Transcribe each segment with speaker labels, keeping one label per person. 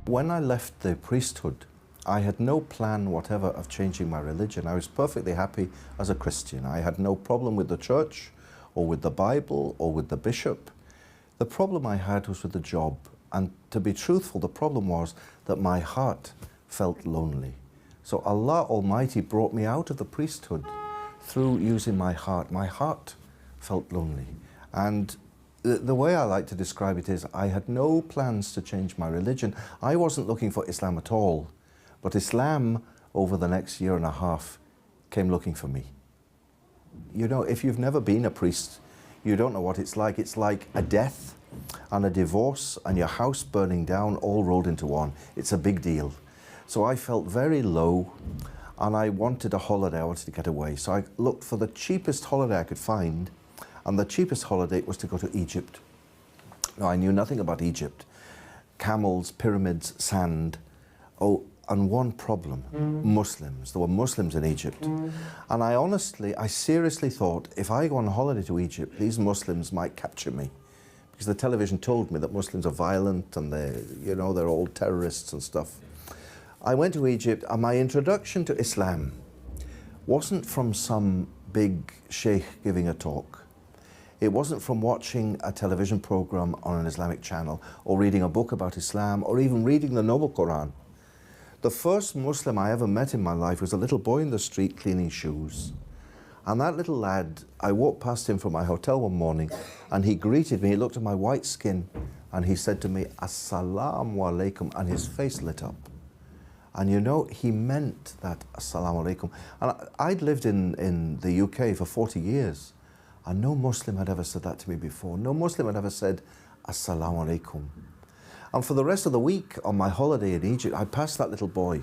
Speaker 1: When I left the priesthood, I had no plan whatever of changing my religion. I was perfectly happy as a Christian. I had no problem with the church or with the Bible or with the bishop. The problem I had was with the job. And to be truthful, the problem was that my heart felt lonely. So Allah Almighty brought me out of the priesthood through using my heart. My heart felt lonely. And the way I like to describe it is I had no plans to change my religion. I wasn't looking for Islam at all. But Islam, over the next year and a half, came looking for me. You know, if you've never been a priest, you don't know what it's like. It's like a death and a divorce and your house burning down all rolled into one. It's a big deal. So I felt very low and I wanted a holiday. I wanted to get away. So I looked for the cheapest holiday I could find, and the cheapest holiday was to go to Egypt. Now, I knew nothing about Egypt. Camels, pyramids, sand. Oh, and one problem, Muslims. There were Muslims in Egypt. And I seriously thought, if I go on holiday to Egypt, these Muslims might capture me. Because the television told me that Muslims are violent and they're all terrorists and stuff. I went to Egypt, and my introduction to Islam wasn't from some big sheikh giving a talk. It wasn't from watching a television program on an Islamic channel or reading a book about Islam or even reading the Noble Quran. The first Muslim I ever met in my life was a little boy in the street cleaning shoes. And that little lad, I walked past him from my hotel one morning and he greeted me. He looked at my white skin and he said to me, "Assalamu alaikum," and his face lit up. And you know, he meant that Assalamu alaikum. And I'd lived in the UK for 40 years and no Muslim had ever said that to me before. No Muslim had ever said Assalamu alaikum. And for the rest of the week on my holiday in Egypt, I passed that little boy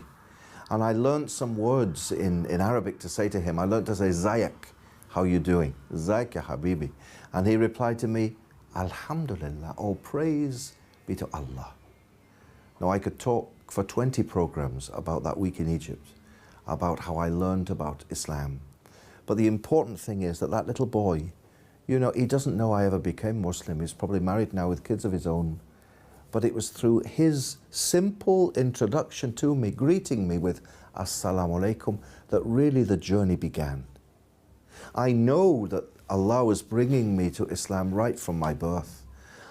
Speaker 1: and I learned some words in Arabic to say to him. I learned to say, "Zayak, how you doing? Zayak ya habibi." And he replied to me, "Alhamdulillah, all praise be to Allah." Now, I could talk for 20 programs about that week in Egypt, about how I learned about Islam. But the important thing is that that little boy, you know, he doesn't know I ever became Muslim. He's probably married now with kids of his own. But it was through his simple introduction to me, greeting me with Assalamu alaikum, that really the journey began. I know that Allah was bringing me to Islam right from my birth.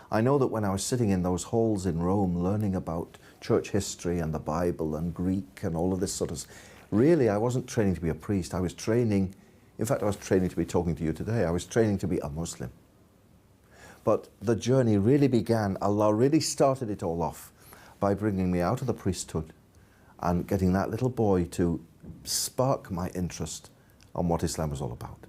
Speaker 1: I know that when I was sitting in those halls in Rome learning about church history and the Bible and Greek and all of this sort of, really I wasn't training to be a priest. I was training, in fact I was training to be talking to you today. I was training to be a Muslim. But the journey really began, Allah really started it all off by bringing me out of the priesthood and getting that little boy to spark my interest on what Islam was all about.